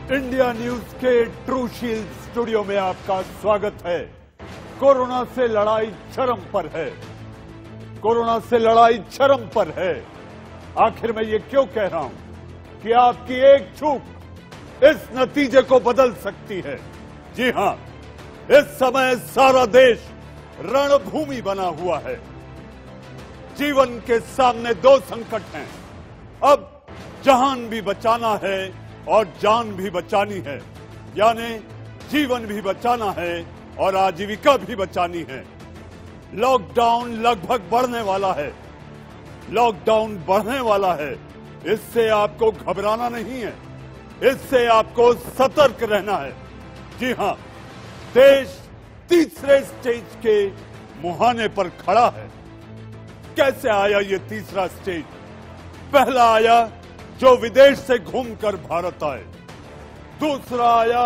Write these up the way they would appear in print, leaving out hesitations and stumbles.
India news के true shield studio में आपका स्वागत है। कोरोना से लड़ाई चरम पर है। कोरोना से लड़ाई चरम पर है। आखिर मैं ये क्यों कह रहा हूं कि आपकी एक चूक इस नतीजे को बदल सकती है। जी हां, इस समय सारा देश रणभूमि बना हुआ है। जीवन के सामने दो संकट हैं। अब जहान भी बचाना है और जान भी बचानी है, यानी जीवन भी बचाना है और आजीविका भी बचानी है। लॉकडाउन लगभग बढ़ने वाला है। लॉकडाउन बढ़ने वाला है। इससे आपको घबराना नहीं है, इससे आपको सतर्क रहना है। जी हां, देश तीसरे स्टेज के मुहाने पर खड़ा है। कैसे आया ये तीसरा स्टेज? पहला आया जो विदेश से घूमकर भारत आए, दूसरा आया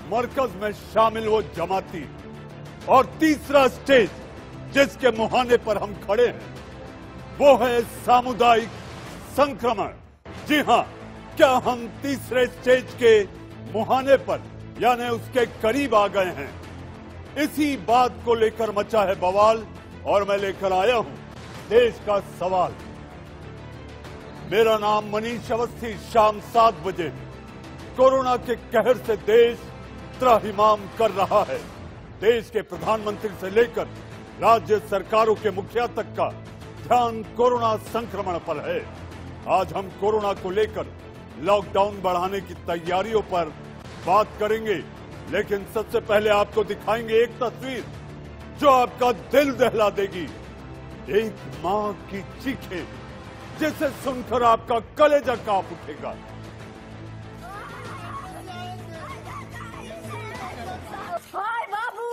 मरकज में शामिल वो जमाती, और तीसरा स्टेज जिसके मुहाने पर हम खड़े हैं वो है सामुदायिक संक्रमण। जी हां, क्या हम तीसरे स्टेज के मुहाने पर यानी उसके करीब आ गए हैं? इसी बात को लेकर मचा है बवाल और मैं लेकर आया हूं देश का सवाल। मेरा नाम मनीष अवस्थी। शाम 7 बजे कोरोना के कहर से देश त्राहिमाम कर रहा है। देश के प्रधानमंत्री से लेकर राज्य सरकारों के मुखिया तक का ध्यान कोरोना संक्रमण पर है। आज हम कोरोना को लेकर लॉकडाउन बढ़ाने की तैयारियों पर बात करेंगे, लेकिन सबसे पहले आपको दिखाएंगे एक तस्वीर जो आपका दिल दहला देगी। एक मां की चीखें जिसे सुनकर आपका कलेजा कांप उठेगा। हाय बाबू,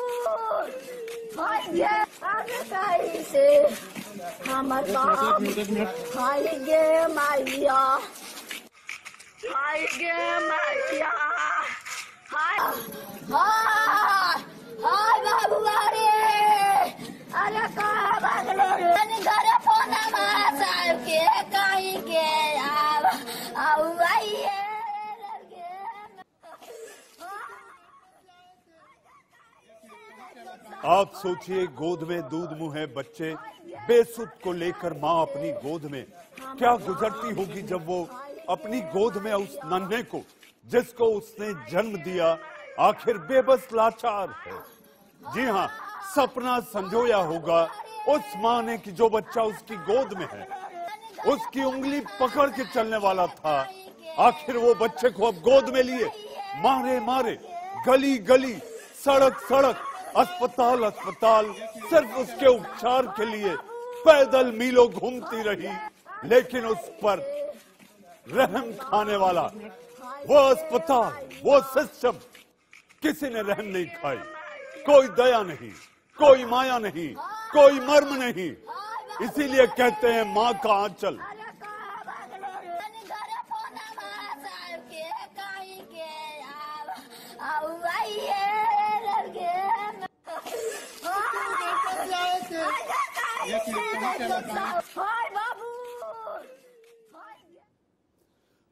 हाय गे आगे कहीं से हमर बाप, हाय गे मैया, हाय गे मैया, हाय हाय बाबू, अरे कहाँ भागलो रे? घरे फोन साहब के कहीं के आऊ आइए। आप सोचिए, गोद में दूध मुंह बच्चे बेसुध को लेकर माँ अपनी गोद में क्या गुजरती होगी जब वो अपनी गोद में उस नन्हे को जिसको उसने जन्म दिया आखिर बेबस लाचार है। जी हाँ, सपना संजोया होगा उस माँ ने कि जो बच्चा उसकी गोद में है, उसकी उंगली पकड़ के चलने वाला था, आखिर वो बच्चे को अब गोद में लिए मारे मारे गली गली सड़क सड़क अस्पताल अस्पताल सिर्फ उसके उपचार के लिए पैदल मीलों घूमती रही। लेकिन उस पर रहम खाने वाला वो अस्पताल, वो सिस्टम, किसी ने रहम नहीं खाई। कोई दया नहीं, कोई माया नहीं, कोई मर्म नहीं। इसीलिए कहते हैं माँ का आंचल।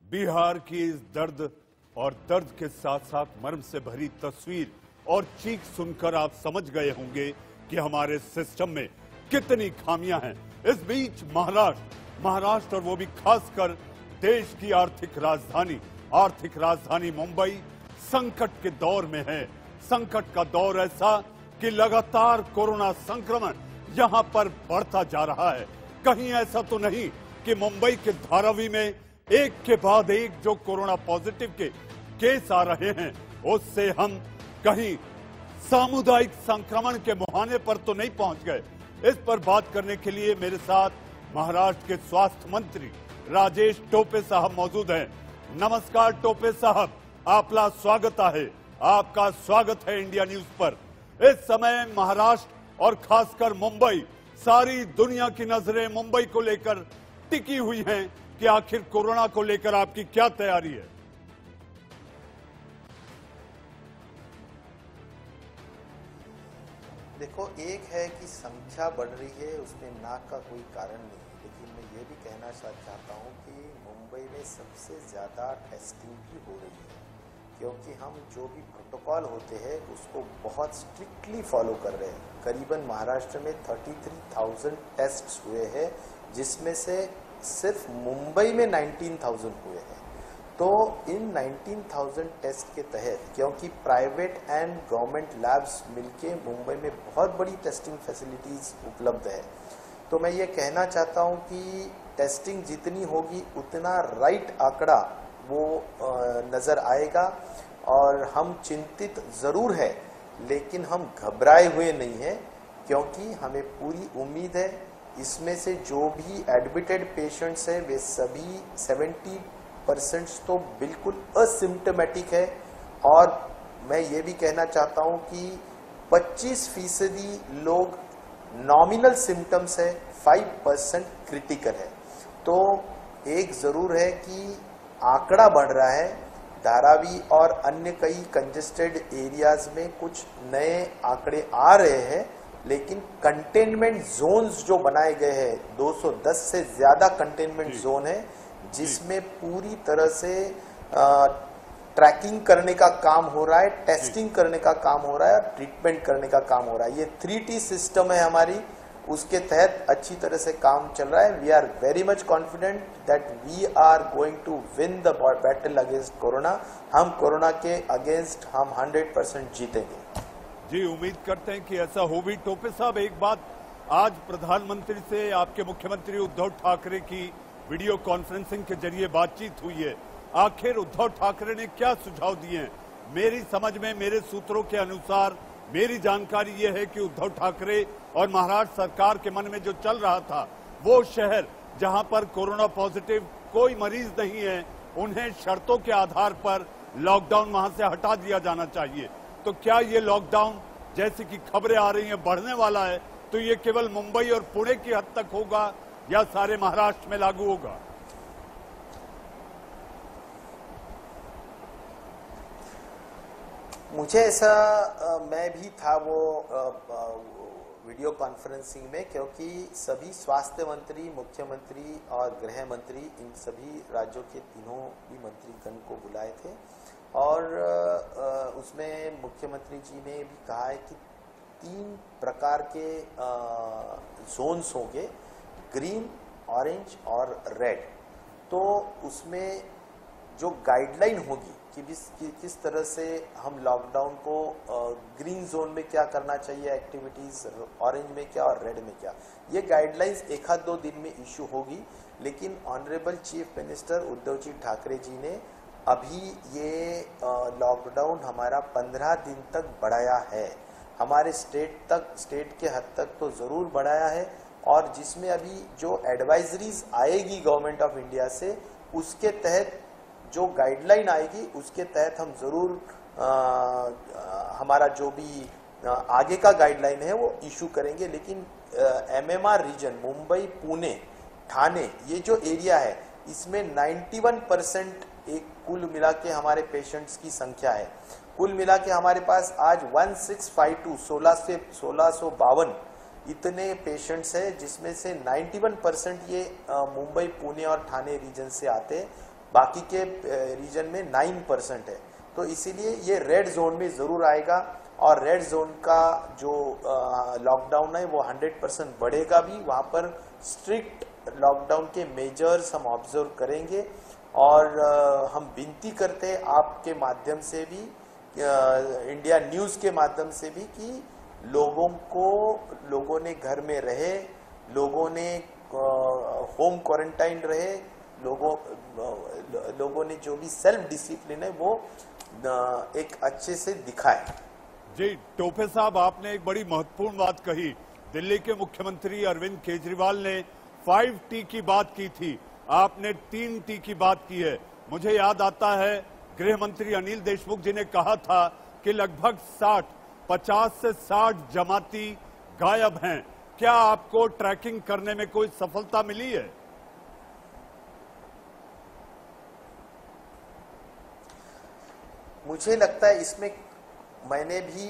बिहार की इस दर्द और दर्द के साथ साथ मर्म से भरी तस्वीर और चीख सुनकर आप समझ गए होंगे कि हमारे सिस्टम में कितनी खामियां हैं। इस बीच महाराष्ट्र और वो भी खासकर देश की आर्थिक राजधानी मुंबई संकट के दौर में है। संकट का दौर ऐसा कि लगातार कोरोना संक्रमण यहां पर बढ़ता जा रहा है। कहीं ऐसा तो नहीं कि मुंबई के धारावी में एक के बाद एक जो कोरोना पॉजिटिव के केस आ रहे हैं उससे हम कहीं सामुदायिक संक्रमण के मुहाने पर तो नहीं पहुंच गए। इस पर बात करने के लिए मेरे साथ महाराष्ट्र के स्वास्थ्य मंत्री राजेश टोपे साहब मौजूद हैं। नमस्कार टोपे साहब, आपला स्वागत है। आपका स्वागत है इंडिया न्यूज पर। इस समय महाराष्ट्र और खासकर मुंबई, सारी दुनिया की नजरें मुंबई को लेकर टिकी हुई हैं कि आखिर कोरोना को लेकर आपकी क्या तैयारी है? देखो, एक है कि संख्या बढ़ रही है, उसमें नाक का कोई कारण नहीं है, लेकिन मैं ये भी कहना चाहता हूँ कि मुंबई में सबसे ज़्यादा टेस्टिंग भी हो रही है, क्योंकि हम जो भी प्रोटोकॉल होते हैं उसको बहुत स्ट्रिक्टली फॉलो कर रहे हैं। करीबन महाराष्ट्र में 33,000 टेस्ट्स हुए हैं, जिसमें से सिर्फ मुंबई में 19,000 हुए हैं। तो इन 19,000 टेस्ट के तहत, क्योंकि प्राइवेट एंड गवर्नमेंट लैब्स मिलके मुंबई में बहुत बड़ी टेस्टिंग फैसिलिटीज़ उपलब्ध है, तो मैं ये कहना चाहता हूँ कि टेस्टिंग जितनी होगी उतना राइट आंकड़ा वो नज़र आएगा। और हम चिंतित ज़रूर है, लेकिन हम घबराए हुए नहीं हैं, क्योंकि हमें पूरी उम्मीद है इसमें से जो भी एडमिटेड पेशेंट्स हैं वे सभी 70% तो बिल्कुल असिम्टोमेटिक है। और मैं ये भी कहना चाहता हूँ कि 25% लोग नॉमिनल सिम्टम्स है, 5% क्रिटिकल है। तो एक ज़रूर है कि आंकड़ा बढ़ रहा है। धारावी और अन्य कई कंजेस्टेड एरियाज में कुछ नए आंकड़े आ रहे हैं, लेकिन कंटेनमेंट जोन्स जो बनाए गए हैं, 210 से ज़्यादा कंटेनमेंट जोन है, जिसमें पूरी तरह से ट्रैकिंग करने का काम हो रहा है, टेस्टिंग करने का काम हो रहा है, ट्रीटमेंट करने का काम हो रहा है। ये 3T सिस्टम है हमारी, उसके तहत अच्छी तरह से काम चल रहा है। We are very much confident that we are going to win the battle against corona. हम कोरोना के अगेंस्ट हम 100% जीतेंगे। जी, उम्मीद करते हैं कि ऐसा हो भी। टोपे साहब, एक बात, आज प्रधानमंत्री से आपके मुख्यमंत्री उद्धव ठाकरे की वीडियो कॉन्फ्रेंसिंग के जरिए बातचीत हुई है। आखिर उद्धव ठाकरे ने क्या सुझाव दिए हैं? मेरी समझ में, मेरे सूत्रों के अनुसार, मेरी जानकारी ये है कि उद्धव ठाकरे और महाराष्ट्र सरकार के मन में जो चल रहा था, वो शहर जहां पर कोरोना पॉजिटिव कोई मरीज नहीं है, उन्हें शर्तों के आधार पर लॉकडाउन वहां से हटा दिया जाना चाहिए। तो क्या ये लॉकडाउन, जैसे कि खबरें आ रही हैं, बढ़ने वाला है, तो ये केवल मुंबई और पुणे की हद तक होगा या सारे महाराष्ट्र में लागू होगा? मुझे ऐसा, मैं भी था वो वीडियो कॉन्फ्रेंसिंग में, क्योंकि सभी स्वास्थ्य मंत्री, मुख्यमंत्री और गृह मंत्री, इन सभी राज्यों के तीनों भी मंत्रीगण को बुलाए थे। और उसमें मुख्यमंत्री जी ने भी कहा है कि 3 प्रकार के जोन्स होंगे, ग्रीन, ऑरेंज और रेड। तो उसमें जो गाइडलाइन होगी कि किस तरह से हम लॉकडाउन को ग्रीन जोन में क्या करना चाहिए एक्टिविटीज, ऑरेंज में क्या और रेड में क्या, ये गाइडलाइंस 1-2 दिन में इशू होगी। लेकिन honourable chief minister Uddhav ji Thackeray ji ने अभी ये लॉकडाउन हमारा 15 दिन तक बढ़ाया है। हमारे स्टेट के हद तक तो ज़रूर बढ़ाया है, और जिसमें अभी जो एडवाइजरीज आएगी गवर्नमेंट ऑफ इंडिया से, उसके तहत जो गाइडलाइन आएगी उसके तहत हम ज़रूर हमारा जो भी आगे का गाइडलाइन है वो इशू करेंगे। लेकिन MMR रीजन, मुंबई, पुणे, ठाणे, ये जो एरिया है, इसमेमें 91% एक कुल मिला के हमारे पेशेंट्स की संख्या है। कुल मिला के हमारे पास आज 1652 1652 इतने पेशेंट्स हैं, जिसमें से 91% ये मुंबई, पुणे और ठाणे रीजन से आते हैं। बाकी के रीजन में 9% है। तो इसीलिए ये रेड जोन में ज़रूर आएगा, और रेड जोन का जो लॉकडाउन है वो 100% बढ़ेगा भी। वहाँ पर स्ट्रिक्ट लॉकडाउन के मेजर्स हम ऑब्जर्व करेंगे। और हम विनती करते हैं आपके माध्यम से भी, इंडिया न्यूज़ के माध्यम से भी, कि लोगों ने घर में रहे, लोगों ने होम क्वारंटाइन रहे, लोगों ने जो भी सेल्फ डिसिप्लिन है वो एक अच्छे से दिखाए। जी, टोपे साहब, आपने एक बड़ी महत्वपूर्ण बात कही। दिल्ली के मुख्यमंत्री अरविंद केजरीवाल ने 5T की बात की थी, आपने 3T की बात की है। मुझे याद आता है गृह मंत्री अनिल देशमुख जी ने कहा था कि लगभग 50 से 60 जमाती गायब हैं। क्या आपको ट्रैकिंग करने में कोई सफलता मिली है? मुझे लगता है इसमें मैंने भी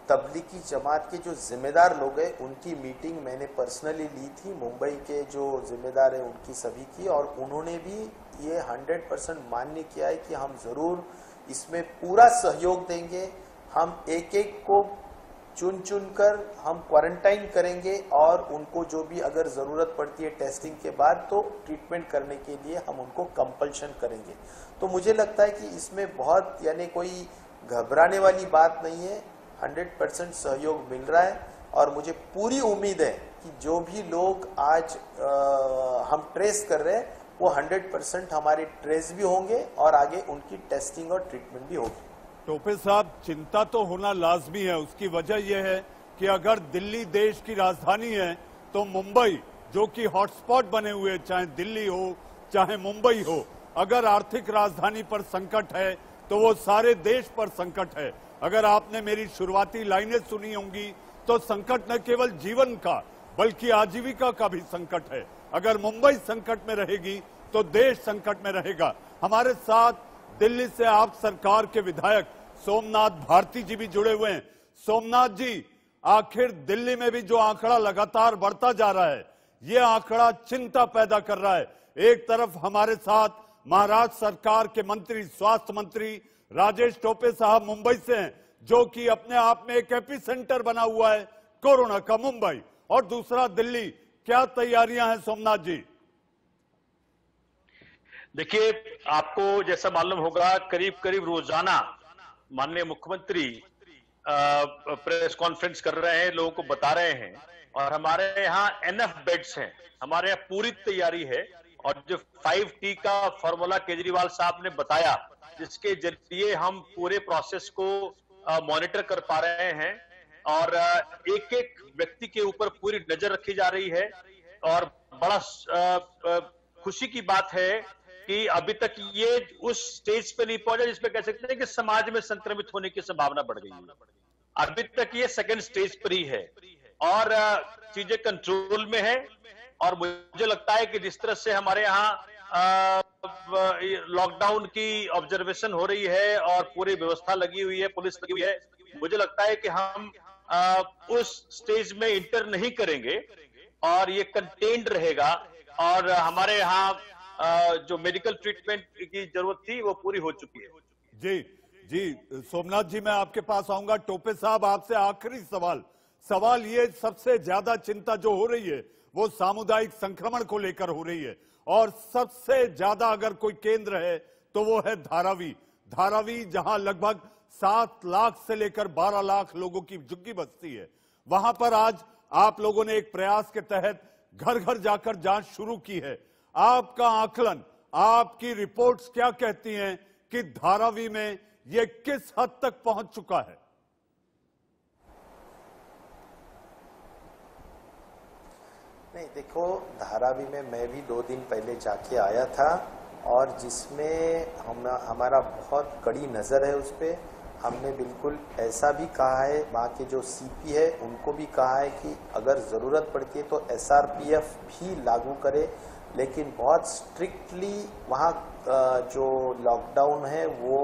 तबलीगी जमात के जो जिम्मेदार लोग हैं उनकी मीटिंग मैंने पर्सनली ली थी, मुंबई के जो जिम्मेदार हैं उनकी सभी की, और उन्होंने भी ये 100% मान्य किया है कि हम ज़रूर इसमें पूरा सहयोग देंगे। हम एक एक को चुन चुन कर हम क्वारंटाइन करेंगे और उनको जो भी अगर जरूरत पड़ती है टेस्टिंग के बाद तो ट्रीटमेंट करने के लिए हम उनको कंपल्शन करेंगे। तो मुझे लगता है कि इसमें बहुत यानी कोई घबराने वाली बात नहीं है, 100% सहयोग मिल रहा है और मुझे पूरी उम्मीद है कि जो भी लोग आज हम ट्रेस कर रहे हैं वो 100% हमारे ट्रेस भी होंगे और आगे उनकी टेस्टिंग और ट्रीटमेंट भी होगी। टोपे साहब, चिंता तो होना लाजमी है। उसकी वजह यह है कि अगर दिल्ली देश की राजधानी है तो मुंबई जो कि हॉटस्पॉट बने हुए, चाहे दिल्ली हो चाहे मुंबई हो, अगर आर्थिक राजधानी पर संकट है तो वो सारे देश पर संकट है। अगर आपने मेरी शुरुआती लाइनें सुनी होंगी तो संकट न केवल जीवन का बल्कि आजीविका का भी संकट है। अगर मुंबई संकट में रहेगी तो देश संकट में रहेगा। हमारे साथ दिल्ली से आप सरकार के विधायक सोमनाथ भारती जी भी जुड़े हुए हैं। सोमनाथ जी, आखिर दिल्ली में भी जो आंकड़ा लगातार बढ़ता जा रहा है, ये आंकड़ा चिंता पैदा कर रहा है। एक तरफ हमारे साथ महाराष्ट्र सरकार के मंत्री, स्वास्थ्य मंत्री राजेश टोपे साहब मुंबई से हैं, जो कि अपने आप में एक एपी सेंटर बना हुआ है कोरोना का, मुंबई, और दूसरा दिल्ली। क्या तैयारियां हैं सोमनाथ जी? देखिए, आपको जैसा मालूम होगा, करीब करीब रोजाना माननीय मुख्यमंत्री प्रेस कॉन्फ्रेंस कर रहे हैं, लोगों को बता रहे हैं, और हमारे यहाँ एनएफ बेड्स हैं, हमारे यहाँ पूरी तैयारी है। और जो 5T का फॉर्मूला केजरीवाल साहब ने बताया, जिसके जरिए हम पूरे प्रोसेस को मॉनिटर कर पा रहे हैं और एक एक व्यक्ति के ऊपर पूरी नजर रखी जा रही है। और बड़ा खुशी की बात है कि अभी तक ये उस स्टेज पे नहीं पहुंचा जिसपे कह सकते हैं कि समाज में संक्रमित होने की संभावना बढ़ गई है। अभी तक ये सेकंड स्टेज पर ही है और चीजें कंट्रोल में है। और मुझे लगता है कि जिस तरह से हमारे यहाँ लॉकडाउन की ऑब्जर्वेशन हो रही है और पूरी व्यवस्था लगी हुई है, पुलिस लगी हुई है, मुझे लगता है कि हम उस स्टेज में इंटर नहीं करेंगे और ये कंटेन्ड रहेगा। और हमारे यहाँ जो मेडिकल ट्रीटमेंट की जरूरत थी वो पूरी हो चुकी है। जी सोमनाथ जी, मैं आपके पास आऊंगा। टोपे साहब, आपसे आखिरी सवाल ये, सबसे ज्यादा चिंता जो हो रही है वो सामुदायिक संक्रमण को लेकर हो रही है और सबसे ज्यादा अगर कोई केंद्र है तो वो है धारावी, जहां लगभग 7 लाख से लेकर 12 लाख लोगों की झुग्गी बस्ती है। वहां पर आज आप लोगों ने एक प्रयास के तहत घर घर जाकर जांच शुरू की है। आपका आकलन, आपकी रिपोर्ट्स क्या कहती हैं कि धारावी में ये किस हद तक पहुंच चुका है? नहीं, देखो, धारावी में मैं भी 2 दिन पहले जाके आया था और जिसमें हमारा बहुत कड़ी नज़र है उस पर। हमने बिल्कुल ऐसा भी कहा है, वहाँ के जो सीपी है उनको भी कहा है कि अगर ज़रूरत पड़ती है तो SRPF भी लागू करे, लेकिन बहुत स्ट्रिक्टली वहाँ जो लॉकडाउन है वो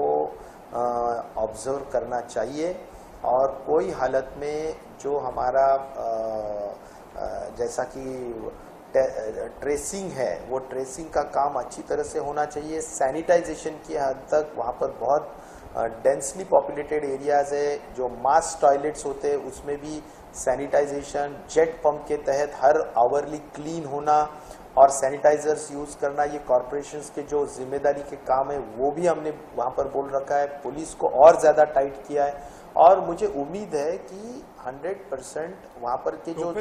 ऑब्जर्व करना चाहिए। और कोई हालत में जो हमारा जैसा कि ट्रेसिंग है, वो ट्रेसिंग का काम अच्छी तरह से होना चाहिए। सैनिटाइजेशन की हद तक वहाँ पर बहुत डेंसली पॉपुलेटेड एरियाज है, जो मास टॉयलेट्स होते हैं उसमें भी सैनिटाइजेशन, जेट पंप के तहत हर आवरली क्लीन होना और सैनिटाइजर्स यूज करना, ये कॉरपोरेशंस के जो जिम्मेदारी के काम है वो भी हमने वहाँ पर बोल रखा है। पुलिस को और ज़्यादा टाइट किया है और मुझे उम्मीद है कि 100% वहाँ पर के जो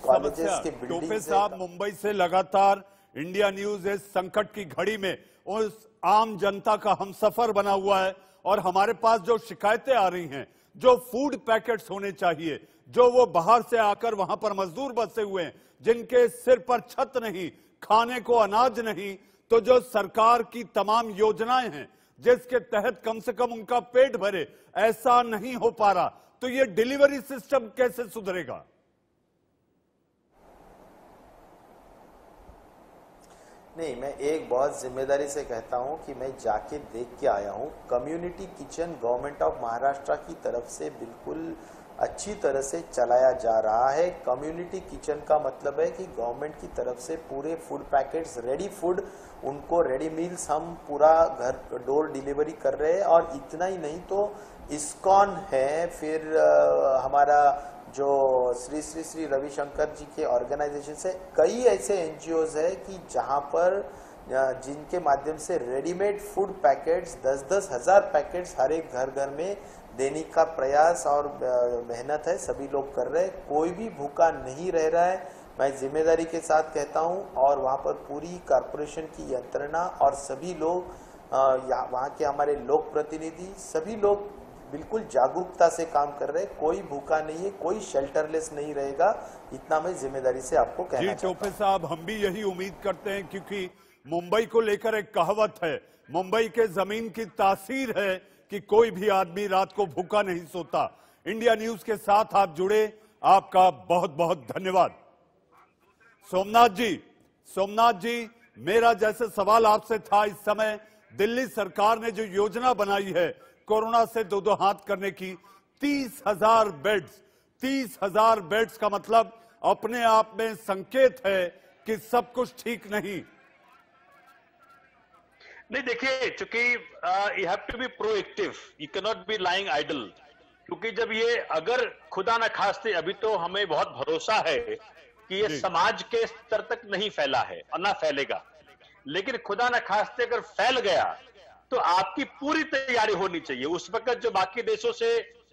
कॉलेजेस के बिल्डिंग्स। टोपे साहब, मुंबई से लगातार इंडिया न्यूज इस संकट की घड़ी में उस आम जनता का हमसफर बना हुआ है और हमारे पास जो शिकायतें आ रही हैं, जो फूड पैकेट्स होने चाहिए, जो वो बाहर से आकर वहां पर मजदूर बसे हुए हैं, जिनके सिर पर छत नहीं, खाने को अनाज नहीं, तो जो सरकार की तमाम योजनाएं हैं जिसके तहत कम से कम उनका पेट भरे, ऐसा नहीं हो पा रहा, तो ये डिलीवरी सिस्टम कैसे सुधरेगा? नहीं, मैं एक बहुत जिम्मेदारी से कहता हूं कि मैं जाके देख के आया हूं। Community kitchen government of Maharashtra की तरफ से बिल्कुल अच्छी तरह से चलाया जा रहा है। कम्युनिटी किचन का मतलब है कि गवर्नमेंट की तरफ से पूरे फूड पैकेट्स, रेडी फूड, उनको रेडी मील्स हम पूरा घर डोर डिलीवरी कर रहे हैं। और इतना ही नहीं तो इस्कॉन है, फिर हमारा जो श्री श्री श्री रविशंकर जी के ऑर्गेनाइजेशन से कई ऐसे एनजीओज है कि जहां पर जिनके माध्यम से रेडीमेड फूड पैकेट्स 10-10 हज़ार पैकेट्स हर एक घर घर में देने का प्रयास और मेहनत है, सभी लोग कर रहे हैं। कोई भी भूखा नहीं रह रहा है, मैं जिम्मेदारी के साथ कहता हूं। और वहां पर पूरी कॉर्पोरेशन की यंत्रणा और सभी लोग, वहां के हमारे लोक प्रतिनिधि, सभी लोग बिल्कुल जागरूकता से काम कर रहे हैं। कोई भूखा नहीं है, कोई शेल्टरलेस नहीं रहेगा, इतना मैं जिम्मेदारी से आपको कहना चाहता हूं। टोपे साहब, हम भी यही उम्मीद करते हैं, क्योंकि मुंबई को लेकर एक कहावत है, मुंबई के जमीन की तासीर है कि कोई भी आदमी रात को भूखा नहीं सोता। इंडिया न्यूज के साथ आप जुड़े, आपका बहुत बहुत धन्यवाद। सोमनाथ जी, मेरा जैसे सवाल आपसे था, इस समय दिल्ली सरकार ने जो योजना बनाई है कोरोना से दो हाथ करने की, 30,000 बेड्स, 30,000 बेड्स का मतलब अपने आप में संकेत है कि सब कुछ ठीक नहीं। देखिए, चूंकि you have to be proactive, you can not be lying idle. क्योंकि जब ये, अगर खुदा न खास्ते, अभी तो हमें बहुत भरोसा है कि ये समाज के स्तर तक नहीं फैला है और ना फैलेगा, लेकिन खुदा न खास्ते अगर फैल गया तो आपकी पूरी तैयारी होनी चाहिए। उस वक्त जो बाकी देशों से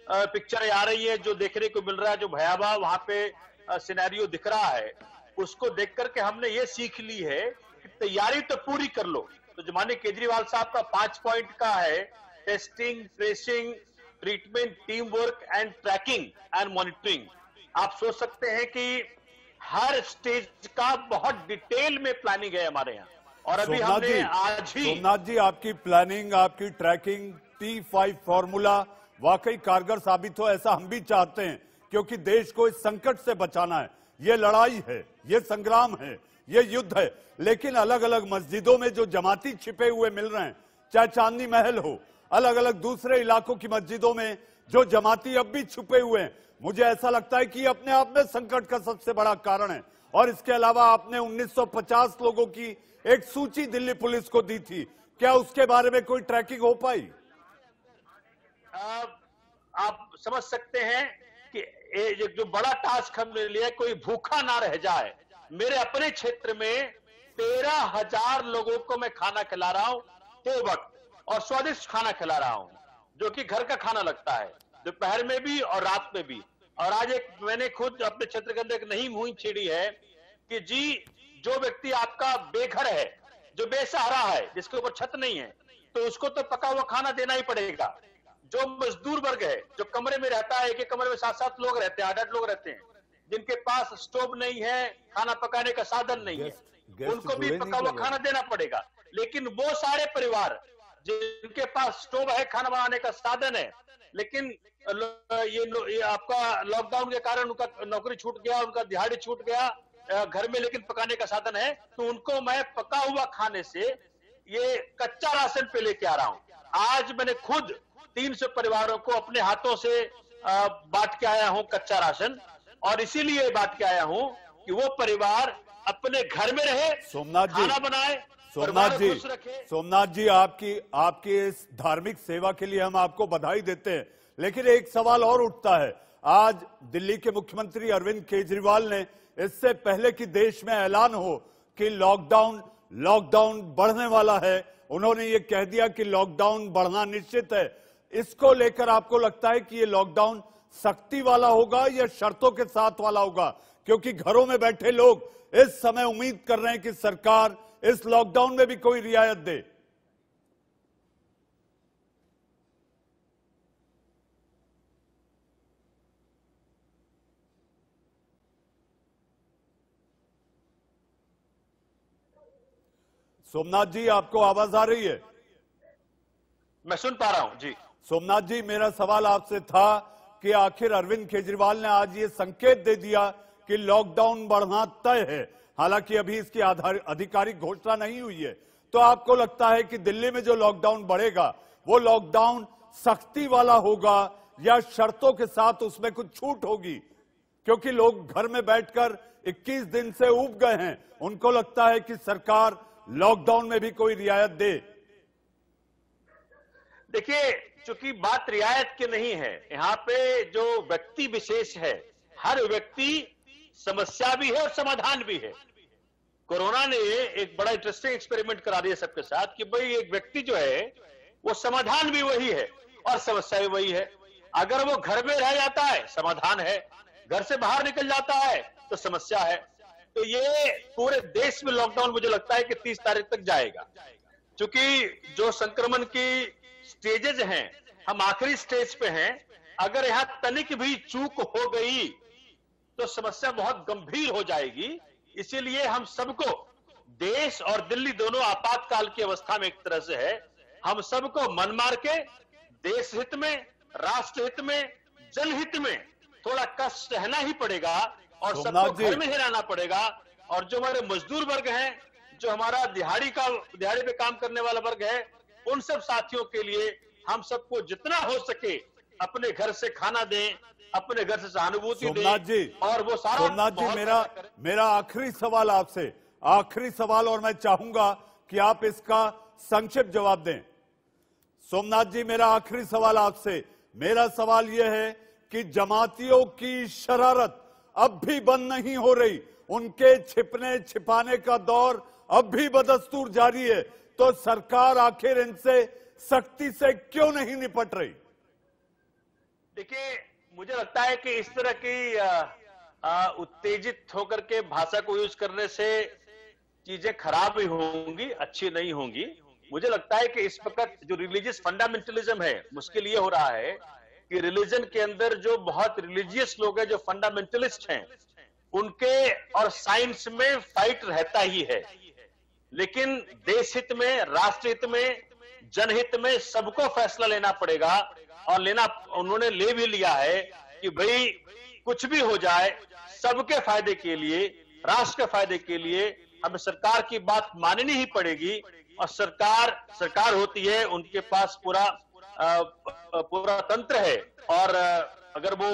पिक्चर आ रही है, जो देखने को मिल रहा है, जो भयावह वहां पे सिनेरियो दिख रहा है, उसको देख करके हमने ये सीख ली है कि तैयारी तो पूरी कर लो। तो जो माननीय केजरीवाल साहब का 5 पॉइंट का है, testing, tracing, treatment, team work and tracking and monitoring, आप सोच सकते हैं कि हर स्टेज का बहुत डिटेल में प्लानिंग है हमारे यहाँ। और अभी हमने आज ही, सोमनाथ जी, आपकी प्लानिंग, आपकी ट्रैकिंग, T5 फॉर्मूला वाकई कारगर साबित हो, ऐसा हम भी चाहते हैं, क्योंकि देश को इस संकट से बचाना है। ये लड़ाई है, ये संग्राम है, ये युद्ध है। लेकिन अलग अलग मस्जिदों में जो जमाती छिपे हुए मिल रहे हैं, चाहे चांदनी महल हो, अलग अलग दूसरे इलाकों की मस्जिदों में जो जमाती अब भी छुपे हुए हैं, मुझे ऐसा लगता है कि अपने आप में संकट का सबसे बड़ा कारण है। और इसके अलावा आपने 1950 लोगों की एक सूची दिल्ली पुलिस को दी थी, क्या उसके बारे में कोई ट्रैकिंग हो पाई? आप समझ सकते हैं कि ये जो बड़ा टास्क हमने लिया, कोई भूखा ना रह जाए। मेरे अपने क्षेत्र में 13,000 लोगों को मैं खाना खिला रहा हूं दो वक्त, और स्वादिष्ट खाना खिला रहा हूं, जो कि घर का खाना लगता है, दोपहर में भी और रात में भी। और आज मैंने खुद अपने क्षेत्र के अंदर एक नई मुहिम छेड़ी है कि जी, जो व्यक्ति आपका बेघर है, जो बेसहारा है, जिसके ऊपर छत नहीं है, तो उसको तो पका हुआ खाना देना ही पड़ेगा। जो मजदूर वर्ग है, जो कमरे में रहता है, एक कमरे में 7-7 लोग रहते हैं, 8-8 लोग रहते हैं, जिनके पास स्टोव नहीं है, खाना पकाने का साधन नहीं है, उनको भी पका हुआ खाना देना पड़ेगा। लेकिन वो सारे परिवार जिनके पास स्टोव है, खाना बनाने का साधन है, लेकिन ये आपका लॉकडाउन के कारण उनका नौकरी छूट गया, उनका दिहाड़ी छूट गया घर में, लेकिन पकाने का साधन है, तो उनको मैं पका हुआ खाने से ये कच्चा राशन पे लेके आ रहा हूं। आज मैंने खुद 300 परिवारों को अपने हाथों से बांट के आया हूं कच्चा राशन, और इसीलिए बांट के आया हूं कि वो परिवार अपने घर में रहे, खाना बनाए, सोमनाथ जी, आपकी इस धार्मिक सेवा के लिए हम आपको बधाई देते हैं। लेकिन एक सवाल और उठता है, आज दिल्ली के मुख्यमंत्री अरविंद केजरीवाल ने, इससे पहले कि देश में ऐलान हो कि लॉकडाउन बढ़ने वाला है, उन्होंने ये कह दिया कि लॉकडाउन बढ़ना निश्चित है। इसको लेकर आपको लगता है कि ये लॉकडाउन सख्ती वाला होगा या शर्तों के साथ वाला होगा? क्योंकि घरों में बैठे लोग इस समय उम्मीद कर रहे हैं कि सरकार इस लॉकडाउन में भी कोई रियायत दे। सोमनाथ जी, आपको आवाज आ रही है? मैं सुन पा रहा हूं जी। सोमनाथ जी, मेरा सवाल आपसे था कि आखिर अरविंद केजरीवाल ने आज ये संकेत दे दिया कि लॉकडाउन बढ़ना तय है, हालांकि अभी इसकी आधिकारिक घोषणा नहीं हुई है, तो आपको लगता है कि दिल्ली में जो लॉकडाउन बढ़ेगा वो लॉकडाउन सख्ती वाला होगा या शर्तों के साथ उसमें कुछ छूट होगी? क्योंकि लोग घर में बैठकर 21 दिन से ऊब गए हैं, उनको लगता है कि सरकार लॉकडाउन में भी कोई रियायत दे। देखिए, चूंकि बात रियायत की नहीं है, यहाँ पे जो व्यक्ति विशेष है, हर व्यक्ति समस्या भी है और समाधान भी है। कोरोना ने एक बड़ा इंटरेस्टिंग एक्सपेरिमेंट करा दिया सबके साथ कि भाई एक व्यक्ति जो है वो समाधान भी वही है और समस्या भी वही है। अगर वो घर में रह जाता है समाधान है, घर से बाहर निकल जाता है तो समस्या है। तो ये पूरे देश में लॉकडाउन मुझे लगता है कि 30 तारीख तक जाएगा, क्योंकि जो संक्रमण की स्टेजेस हैं, हम आखिरी स्टेज पे हैं। अगर यहां तनिक भी चूक हो गई तो समस्या बहुत गंभीर हो जाएगी। इसीलिए हम सबको, देश और दिल्ली दोनों आपातकाल की अवस्था में एक तरह से है, हम सबको मन मार के देश हित में, राष्ट्र हित में, जनहित में थोड़ा कष्ट सहना ही पड़ेगा और सबको घर में ही रहना पड़ेगा। और जो हमारे मजदूर वर्ग हैं, जो हमारा दिहाड़ी पे काम करने वाला वर्ग है, उन सब साथियों के लिए हम सबको जितना हो सके अपने घर से खाना दें, अपने घर से सहानुभूति दें। और वो सारा सोमनाथ जी, मेरा आखिरी सवाल आपसे, आखिरी सवाल, और मैं चाहूंगा कि आप इसका संक्षिप्त जवाब दें। सोमनाथ जी, मेरा आखिरी सवाल आपसे, मेरा सवाल यह है कि जमातियों की शरारत अब भी बंद नहीं हो रही, उनके छिपने छिपाने का दौर अब भी बदस्तूर जारी है, तो सरकार आखिर इनसे सख्ती से क्यों नहीं निपट रही? देखिए, मुझे लगता है कि इस तरह की उत्तेजित होकर के भाषा को यूज करने से चीजें खराब ही होंगी, अच्छी नहीं होंगी। मुझे लगता है कि इस वक्त जो रिलीजियस फंडामेंटलिज्म है, मुश्किल ये हो रहा है कि रिलीजन के अंदर जो बहुत रिलीजियस लोग हैं, जो फंडामेंटलिस्ट हैं, उनके और साइंस में फाइट रहता ही है। लेकिन देश हित में, राष्ट्र हित में, जनहित में सबको फैसला लेना पड़ेगा और उन्होंने ले भी लिया है कि भाई कुछ भी हो जाए, सबके फायदे के लिए, राष्ट्र के फायदे के लिए हमें सरकार की बात माननी ही पड़ेगी। और सरकार होती है, उनके पास पूरा तंत्र है। और अगर वो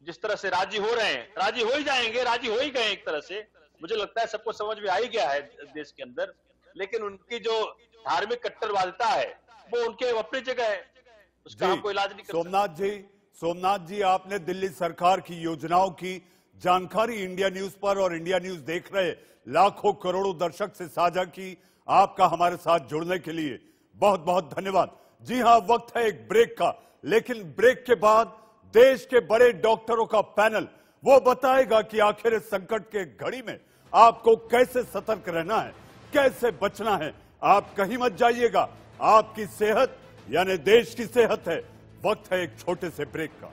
जिस तरह से राजी हो रहे हैं, राजी हो ही जाएंगे, राजी हो ही गए एक तरह से। मुझे लगता है सबको समझ में आ ही गया है देश के अंदर। लेकिन उनकी जो धार्मिक कट्टरवादिता है वो उनके अपनी जगह है, उसका हम कोई इलाज नहीं कर सकते। सोमनाथ जी, आपने दिल्ली सरकार की योजनाओं की जानकारी इंडिया न्यूज पर और इंडिया न्यूज देख रहे लाखों करोड़ों दर्शक से साझा की। आपका हमारे साथ जुड़ने के लिए बहुत बहुत धन्यवाद। जी हां, वक्त है एक ब्रेक का, लेकिन ब्रेक के बाद देश के बड़े डॉक्टरों का पैनल वो बताएगा कि आखिर इस संकट के घड़ी में आपको कैसे सतर्क रहना है, कैसे बचना है। आप कहीं मत जाइएगा, आपकी सेहत यानी देश की सेहत है। वक्त है एक छोटे से ब्रेक का।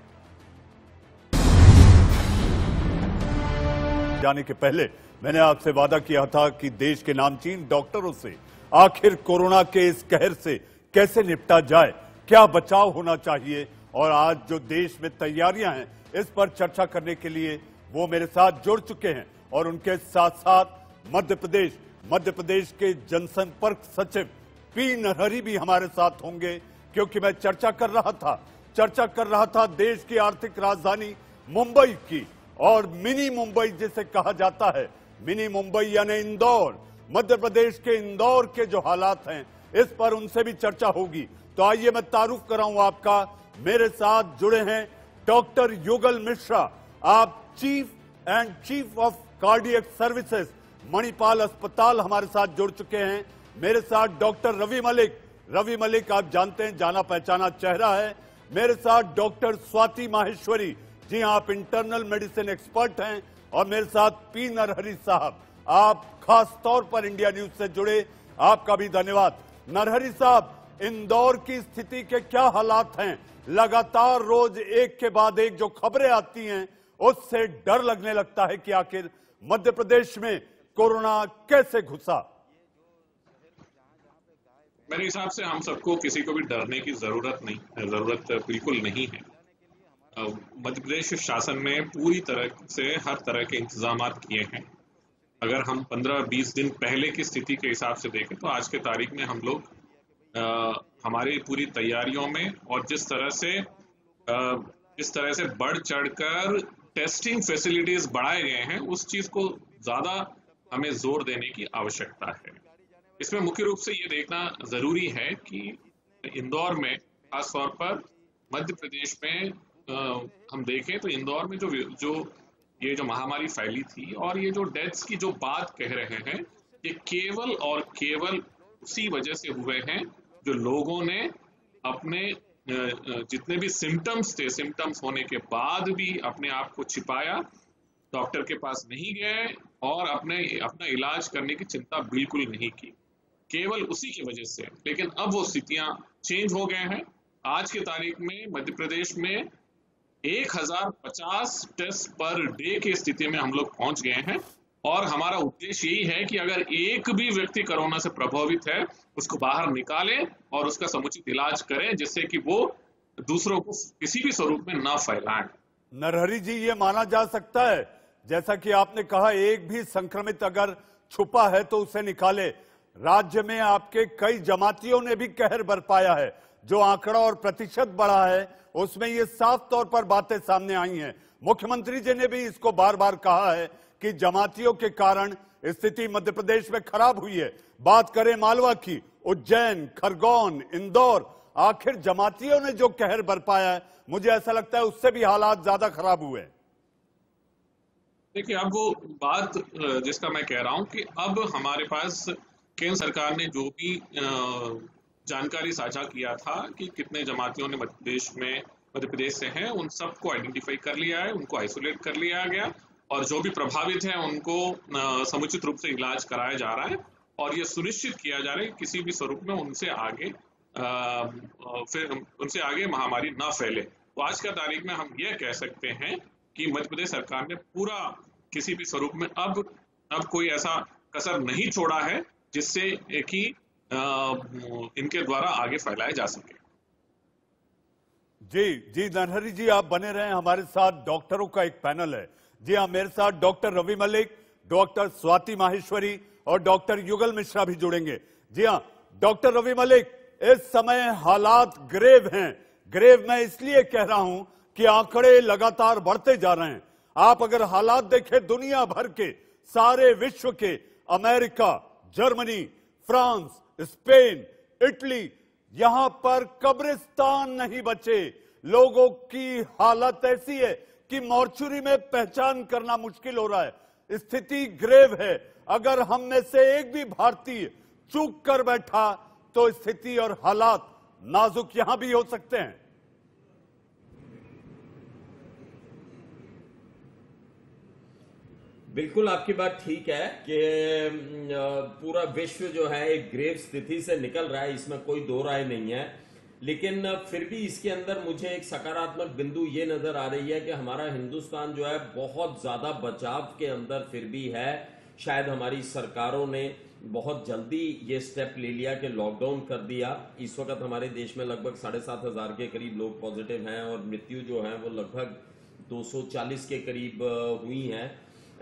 जाने के पहले मैंने आपसे वादा किया था कि देश के नामचीन डॉक्टरों से आखिर कोरोना के इस कहर से कैसे निपटा जाए, क्या बचाव होना चाहिए, और आज जो देश में तैयारियां हैं इस पर चर्चा करने के लिए वो मेरे साथ जुड़ चुके हैं। और उनके साथ साथ मध्य प्रदेश के जनसंपर्क सचिव पी नरहरि भी हमारे साथ होंगे, क्योंकि मैं चर्चा कर रहा था देश की आर्थिक राजधानी मुंबई की, और मिनी मुंबई जिसे कहा जाता है, मिनी मुंबई यानी इंदौर, मध्य प्रदेश के इंदौर के जो हालात हैं इस पर उनसे भी चर्चा होगी। तो आइए मैं तारुफ कराऊं आपका, मेरे साथ जुड़े हैं डॉक्टर युगल मिश्रा, आप chief of cardiac services Manipal अस्पताल हमारे साथ जुड़ चुके हैं। मेरे साथ डॉक्टर रवि मलिक आप जानते हैं, जाना पहचाना चेहरा है। मेरे साथ डॉक्टर स्वाति माहेश्वरी, जी हां, आप इंटरनल मेडिसिन एक्सपर्ट हैं। और मेरे साथ पी नरहरि साहब, आप खास तौर पर इंडिया न्यूज से जुड़े, आपका भी धन्यवाद। नरहरि साहब, इंदौर की स्थिति के क्या हालात हैं? लगातार रोज एक के बाद एक जो खबरें आती हैं उससे डर लगने लगता है कि आखिर मध्य प्रदेश में कोरोना कैसे घुसा। मेरे हिसाब से हम सबको किसी को भी डरने की जरूरत बिल्कुल नहीं है। मध्य प्रदेश शासन ने पूरी तरह से हर तरह के इंतजाम किए हैं। अगर हम 15-20 दिन पहले की स्थिति के हिसाब से देखें तो आज के तारीख में हम लोग हमारी पूरी तैयारियों में और जिस तरह से जिस तरह से बढ़ चढ़कर टेस्टिंग फैसिलिटीज बढ़ाए गए हैं, उस चीज को ज्यादा हमें जोर देने की आवश्यकता है। इसमें मुख्य रूप से ये देखना जरूरी है कि इंदौर में, खासतौर पर मध्य प्रदेश में हम देखें तो इंदौर में जो महामारी फैली थी और ये जो डेथ्स की जो बात कह रहे हैं, ये केवल और केवल उसी वजह से हुए हैं जो लोगों ने अपने जितने भी सिम्टम्स थे, सिम्टम्स होने के बाद भी अपने आप को छिपाया, डॉक्टर के पास नहीं गए और अपना इलाज करने की चिंता बिल्कुल नहीं की, केवल उसी की वजह से। लेकिन अब वो स्थितियां चेंज हो गए हैं। आज की तारीख में मध्य प्रदेश में 1050 टेस्ट पर डे की स्थिति में हम लोग पहुंच गए हैं और हमारा उद्देश्य यही है कि अगर एक भी व्यक्ति कोरोना से प्रभावित है, उसको बाहर निकालें और उसका समुचित इलाज करें, जिससे कि वो दूसरों को किसी भी स्वरूप में ना फैलाएं। नरहरि जी, ये माना जा सकता है, जैसा कि आपने कहा, एक भी संक्रमित अगर छुपा है तो उसे निकाले। राज्य में आपके कई जमातियों ने भी कहर बरपाया है। जो आंकड़ा और प्रतिशत बढ़ा है उसमें ये साफ तौर पर बातें सामने आई हैं। मुख्यमंत्री जी ने भी इसको बार बार कहा है कि जमातियों के कारण स्थिति मध्य प्रदेश में खराब हुई है। बात करें मालवा की, उज्जैन, खरगोन, इंदौर, आखिर जमातियों ने जो कहर बरपाया है, मुझे ऐसा लगता है उससे भी हालात ज्यादा खराब हुए। देखिए, अब वो बात जिसका मैं कह रहा हूं कि अब हमारे पास केंद्र सरकार ने जो भी जानकारी साझा किया था कि कितने जमातियों ने मध्य प्रदेश से हैं, उन सबको आइडेंटिफाई कर लिया है, उनको आइसोलेट कर लिया गया और जो भी प्रभावित हैं उनको समुचित रूप से इलाज कराया जा रहा है और ये सुनिश्चित किया जा रहा है कि किसी भी स्वरूप में उनसे आगे महामारी ना फैले। तो आज का तारीख में हम ये कह सकते हैं कि मध्य प्रदेश सरकार ने पूरा किसी भी स्वरूप में अब कोई ऐसा कसर नहीं छोड़ा है जिससे कि इनके द्वारा आगे फैलाया जा सके। जी नरहरि जी, आप बने रहे। हमारे साथ डॉक्टरों का एक पैनल है। जी हाँ, मेरे साथ डॉक्टर रवि मलिक, डॉक्टर स्वाति माहेश्वरी और डॉक्टर युगल मिश्रा भी जुड़ेंगे। जी हाँ, डॉक्टर रवि मलिक, इस समय हालात ग्रेव हैं। ग्रेव मैं इसलिए कह रहा हूं कि आंकड़े लगातार बढ़ते जा रहे हैं। आप अगर हालात देखें दुनिया भर के, सारे विश्व के, America, Germany, France, Spain, Italy, यहां पर कब्रिस्तान नहीं बचे। लोगों की हालत ऐसी है कि मॉर्चुरी में पहचान करना मुश्किल हो रहा है। स्थिति ग्रेव है। अगर हम में से एक भी भारतीय चूक कर बैठा तो स्थिति और हालात नाजुक यहां भी हो सकते हैं। बिल्कुल, आपकी बात ठीक है कि पूरा विश्व जो है एक ग्रेव स्थिति से निकल रहा है, इसमें कोई दो राय नहीं है। लेकिन फिर भी इसके अंदर मुझे एक सकारात्मक बिंदु ये नजर आ रही है कि हमारा हिंदुस्तान जो है बहुत ज्यादा बचाव के अंदर फिर भी है। शायद हमारी सरकारों ने बहुत जल्दी ये स्टेप ले लिया कि लॉकडाउन कर दिया। इस वक्त हमारे देश में लगभग 7,500 के करीब लोग पॉजिटिव हैं और मृत्यु जो है वो लगभग 240 के करीब हुई हैं।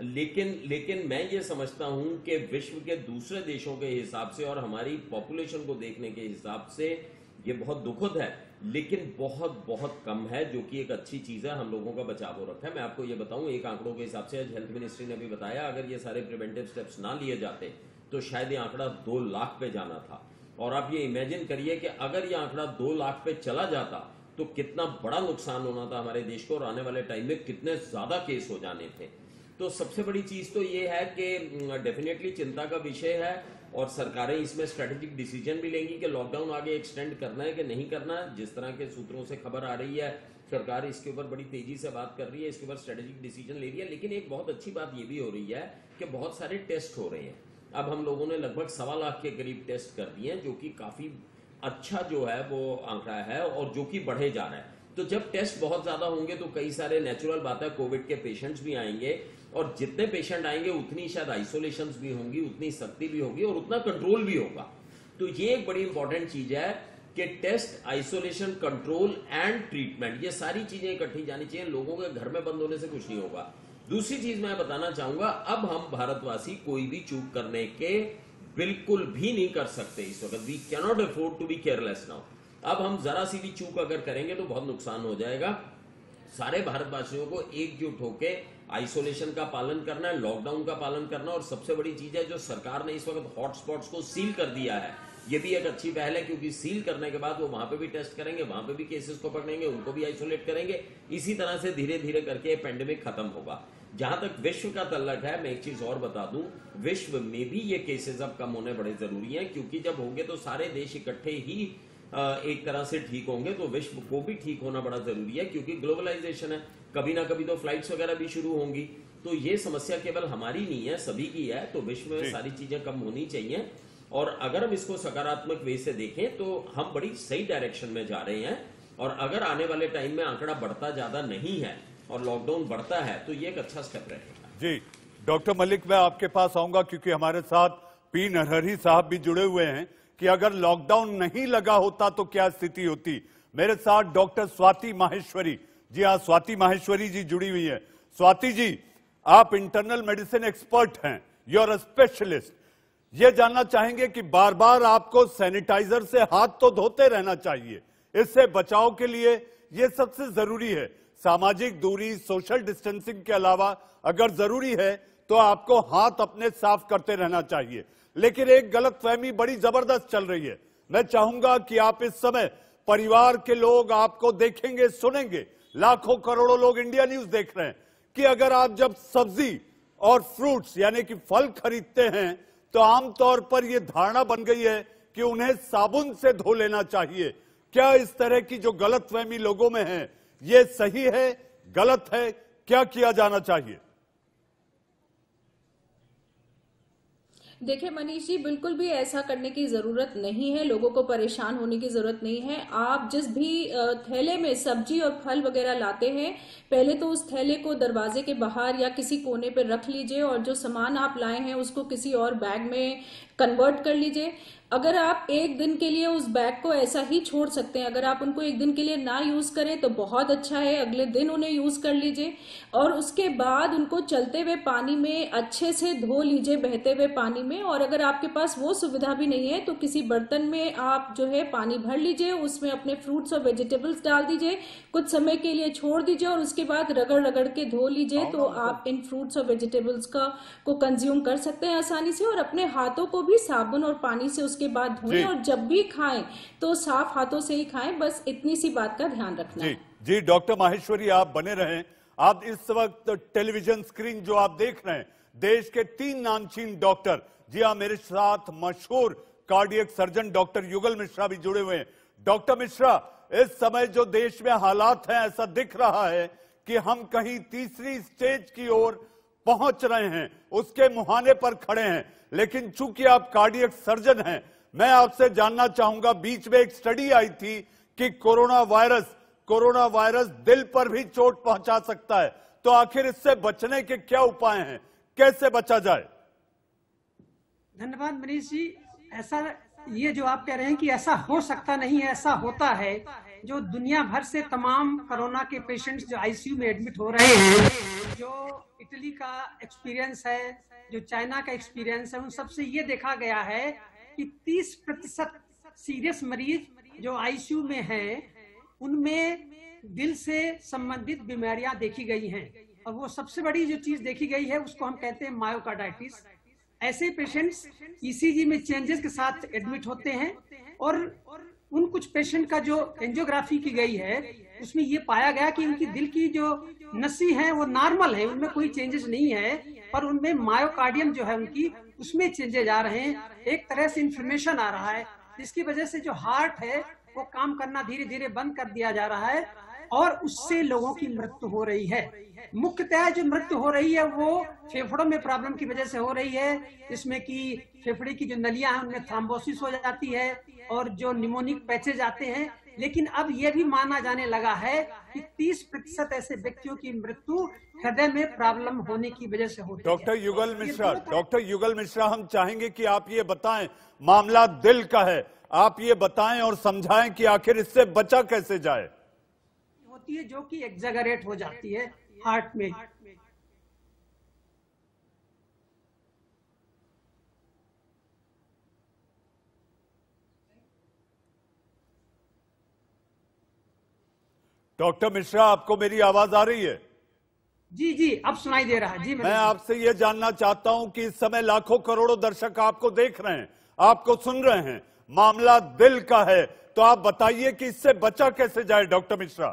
लेकिन मैं ये समझता हूं कि विश्व के दूसरे देशों के हिसाब से और हमारी पॉपुलेशन को देखने के हिसाब से ये बहुत दुखद है, लेकिन बहुत बहुत कम है, जो कि एक अच्छी चीज है। हम लोगों का बचाव हो रखा है। मैं आपको ये बताऊं, एक आंकड़ों के हिसाब से आज हेल्थ मिनिस्ट्री ने भी बताया, अगर ये सारे प्रिवेंटिव स्टेप्स ना लिए जाते तो शायद ये आंकड़ा 2 लाख पे जाना था। और आप ये इमेजिन करिए कि अगर ये आंकड़ा 2 लाख पे चला जाता तो कितना बड़ा नुकसान होना था हमारे देश को और आने वाले टाइम में कितने ज्यादा केस हो जाने थे। तो सबसे बड़ी चीज तो ये है कि डेफिनेटली चिंता का विषय है और सरकारें इसमें स्ट्रेटेजिक डिसीजन भी लेंगी कि लॉकडाउन आगे एक्सटेंड करना है कि नहीं करना है। जिस तरह के सूत्रों से खबर आ रही है, सरकार इसके ऊपर बड़ी तेजी से बात कर रही है, इसके ऊपर स्ट्रेटेजिक डिसीजन ले रही है। लेकिन एक बहुत अच्छी बात ये भी हो रही है कि बहुत सारे टेस्ट हो रहे हैं। अब हम लोगों ने लगभग 1.25 लाख के करीब टेस्ट कर दिए हैं, जो कि काफी अच्छा जो है वो आंकड़ा है और जो कि बढ़े जा रहा है। तो जब टेस्ट बहुत ज्यादा होंगे तो कई सारे नेचुरल बात है, कोविड के पेशेंट्स भी आएंगे और जितने पेशेंट आएंगे उतनी शायद आइसोलेशंस भी होंगी, उतनी सख्ती भी होगी और उतना कंट्रोल भी होगा। तो ये एक बड़ी इंपॉर्टेंट चीज है कि test, isolation, control and treatment, ये सारी चीजें इकट्ठी जानी चाहिए। लोगों के घर में बंद होने से कुछ नहीं होगा। दूसरी चीज मैं बताना चाहूंगा, अब हम भारतवासी कोई भी चूक करने के बिल्कुल भी नहीं कर सकते इस वक्त। We cannot afford to be careless now. अब हम जरा सी भी चूक अगर करेंगे तो बहुत नुकसान हो जाएगा। सारे भारतवासियों को एकजुट होकर आइसोलेशन का पालन करना है, लॉकडाउन का पालन करना, और सबसे बड़ी चीज है जो सरकार ने इस वक्त हॉटस्पॉट्स को सील कर दिया है, ये भी एक अच्छी पहल है, क्योंकि सील करने के बाद वो वहां पे भी टेस्ट करेंगे, वहां पे भी केसेस को पकड़ेंगे, उनको भी आइसोलेट करेंगे। इसी तरह से धीरे धीरे करके पेंडेमिक खत्म होगा। जहां तक विश्व का तल्लक है, मैं एक चीज और बता दूं, विश्व में भी ये केसेस अब कम होने बड़े जरूरी हैं, क्योंकि जब होंगे तो सारे देश इकट्ठे ही एक तरह से ठीक होंगे, तो विश्व को भी ठीक होना बड़ा जरूरी है, क्योंकि ग्लोबलाइजेशन है, कभी ना कभी तो फ्लाइट्स वगैरह भी शुरू होंगी। तो ये समस्या केवल हमारी नहीं है, सभी की है। तो विश्व में सारी चीजें कम होनी चाहिए, और अगर हम इसको सकारात्मक वे से देखें तो हम बड़ी सही डायरेक्शन में जा रहे हैं। और अगर आने वाले टाइम में आंकड़ा बढ़ता ज्यादा नहीं है और लॉकडाउन बढ़ता है तो ये एक अच्छा स्टेप रहेगा। जी डॉक्टर मलिक, मैं आपके पास आऊंगा, क्योंकि हमारे साथ पी नरहरी साहब भी जुड़े हुए हैं कि अगर लॉकडाउन नहीं लगा होता तो क्या स्थिति होती। मेरे साथ डॉक्टर स्वाति माहेश्वरी, जी हाँ, स्वाति माहेश्वरी जी जुड़ी हुई है। स्वाति जी, आप इंटरनल मेडिसिन एक्सपर्ट हैं, यू आर अ स्पेशलिस्ट। ये जानना चाहेंगे कि बार बार आपको सैनिटाइजर से हाथ तो धोते रहना चाहिए, इससे बचाव के लिए ये सबसे जरूरी है। सामाजिक दूरी, सोशल डिस्टेंसिंग के अलावा अगर जरूरी है तो आपको हाथ अपने साफ करते रहना चाहिए। लेकिन एक गलतफहमी बड़ी जबरदस्त चल रही है। मैं चाहूंगा कि आप इस समय परिवार के लोग आपको देखेंगे, सुनेंगे, लाखों करोड़ों लोग इंडिया न्यूज देख रहे हैं, कि अगर आप जब सब्जी और फ्रूट्स यानी कि फल खरीदते हैं तो आमतौर पर यह धारणा बन गई है कि उन्हें साबुन से धो लेना चाहिए। क्या इस तरह की जो गलतफहमी लोगों में है ये सही है, गलत है, क्या किया जाना चाहिए? देखिए मनीष जी, बिल्कुल भी ऐसा करने की जरूरत नहीं है, लोगों को परेशान होने की जरूरत नहीं है। आप जिस भी थैले में सब्जी और फल वगैरह लाते हैं, पहले तो उस थैले को दरवाजे के बाहर या किसी कोने पर रख लीजिए, और जो सामान आप लाए हैं उसको किसी और बैग में कन्वर्ट कर लीजिए। अगर आप एक दिन के लिए उस बैग को ऐसा ही छोड़ सकते हैं, अगर आप उनको एक दिन के लिए ना यूज करें तो बहुत अच्छा है, अगले दिन उन्हें यूज कर लीजिए, और उसके बाद उनको चलते हुए पानी में अच्छे से धो लीजिए, बहते हुए पानी में। और अगर आपके पास वो सुविधा भी नहीं है तो किसी बर्तन में आप जो है पानी भर लीजिए, उसमें अपने फ्रूट्स और वेजिटेबल्स डाल दीजिए, कुछ समय के लिए छोड़ दीजिए, और उसके बाद रगड़ रगड़ के धो लीजिए। तो आप इन फ्रूट्स और वेजिटेबल्स को कंज्यूम कर सकते हैं आसानी से। और अपने हाथों को भी साबुन और पानी से उसके बाद धोएं, और जब भी खाएं तो साफ हाथों से ही खाएं। बस इतनी सी बात का ध्यान रखना है। जी डॉक्टर माहेश्वरी, आप बने रहें। आप इस वक्त टेलीविजन स्क्रीन जो आप देख रहे हैं, देश के 3 नामचीन डॉक्टर, जी हाँ, मेरे साथ मशहूर कार्डियक सर्जन डॉक्टर युगल मिश्रा भी जुड़े हुए हैं। डॉक्टर मिश्रा, इस समय जो देश में हालात हैं, ऐसा दिख रहा है कि हम कहीं तीसरी स्टेज की ओर पहुंच रहे हैं, उसके मुहाने पर खड़े हैं। लेकिन चूंकि आप कार्डियक सर्जन हैं, मैं आपसे जानना चाहूंगा, बीच में एक स्टडी आई थी कि कोरोना वायरस दिल पर भी चोट पहुंचा सकता है, तो आखिर इससे बचने के क्या उपाय हैं, कैसे बचा जाए? धन्यवाद मनीष जी। ऐसा ये जो आप कह रहे हैं कि ऐसा हो सकता नहीं है, ऐसा होता है। जो दुनिया भर से तमाम कोरोना के पेशेंट्स जो आईसीयू में एडमिट हो रहे हैं, जो इटली का एक्सपीरियंस है, जो चाइना का एक्सपीरियंस है, उन सबसे ये देखा गया है कि 30% सीरियस मरीज जो आईसीयू में हैं, उनमें दिल से संबंधित बीमारियां देखी गई हैं। और वो सबसे बड़ी जो चीज देखी गई है उसको हम कहते हैं मायोकार्डाइटिस। ऐसे पेशेंट्स ईसीजी में चेंजेस के साथ एडमिट होते हैं, और उन कुछ पेशेंट का जो एंजियोग्राफी की गई है उसमें ये पाया गया कि उनकी दिल की जो नसी है वो नॉर्मल है, उनमें कोई चेंजेस नहीं है, पर उनमें मायोकार्डियम जो है उनकी, उसमें चेंजेस आ रहे हैं। एक तरह से इन्फ्लेमेशन आ रहा है, जिसकी वजह से जो हार्ट है वो काम करना धीरे धीरे बंद कर दिया जा रहा है, और उससे लोगों की मृत्यु हो रही है। मुख्यतः जो मृत्यु हो रही है वो फेफड़ों में प्रॉब्लम की वजह से हो रही है, जिसमें कि फेफड़े की जो नलियां हैं उनमें थ्रोम्बोसिस हो जाती है, और जो निमोनिक पैचेज आते हैं। लेकिन अब यह भी माना जाने लगा है कि 30% ऐसे व्यक्तियों की मृत्यु हृदय में प्रॉब्लम होने की वजह से होती है। डॉक्टर युगल मिश्रा, हम चाहेंगे कि आप ये बताएं, मामला दिल का है, आप ये बताएं और समझाएं कि आखिर इससे बचा कैसे जाए। होती है जो कि एक्सैगरेट हो जाती है हार्ट में। डॉक्टर मिश्रा, आपको मेरी आवाज आ रही है? जी जी, अब सुनाई दे रहा है जी। मैं आपसे यह जानना चाहता हूं कि इस समय लाखों करोड़ों दर्शक आपको देख रहे हैं, आपको सुन रहे हैं, मामला दिल का है, तो आप बताइए कि इससे बचा कैसे जाए डॉक्टर मिश्रा?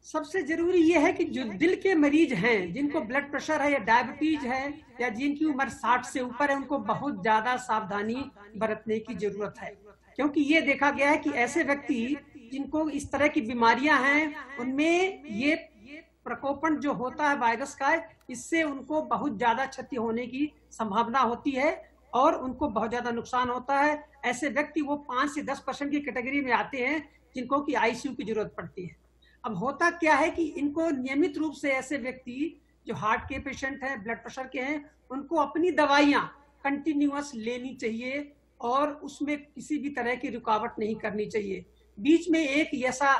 सबसे जरूरी यह है कि जो दिल के मरीज हैं, जिनको ब्लड प्रेशर है या डायबिटीज है या जिनकी उम्र 60 से ऊपर है, उनको बहुत ज्यादा सावधानी बरतने की जरूरत है। क्योंकि ये देखा गया है कि ऐसे व्यक्ति जिनको इस तरह की बीमारियां हैं, उनमें ये प्रकोपन जो होता है वायरस का, इससे उनको बहुत ज्यादा क्षति होने की संभावना होती है और उनको बहुत ज्यादा नुकसान होता है। ऐसे व्यक्ति वो 5 से 10% की कैटेगरी में आते हैं जिनको कि आईसीयू की जरूरत पड़ती है। अब होता क्या है कि इनको नियमित रूप से ऐसे व्यक्ति जो हार्ट के पेशेंट हैं, ब्लड प्रेशर के हैं, उनको अपनी दवाइयां कंटिन्यूअस लेनी चाहिए और उसमें किसी भी तरह की रुकावट नहीं करनी चाहिए। बीच में एक ऐसा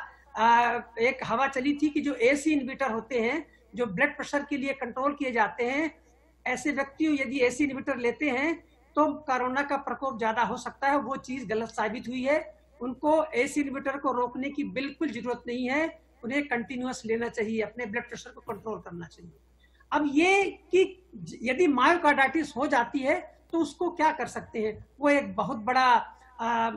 एक हवा चली थी कि जो एसी इनहिबिटर होते हैं, जो ब्लड प्रेशर के लिए कंट्रोल किए जाते हैं, ऐसे व्यक्ति यदि एसी इनहिबिटर लेते हैं तो कोरोना का प्रकोप ज्यादा हो सकता है। वो चीज गलत साबित हुई है। उनको एसी इनहिबिटर को रोकने की बिल्कुल जरूरत नहीं है, उन्हें कंटिन्यूअस लेना चाहिए, अपने ब्लड प्रेशर को कंट्रोल करना चाहिए। अब ये कि यदि मायोकार्डाइटिस हो जाती है तो उसको क्या कर सकते हैं, वो एक बहुत बड़ा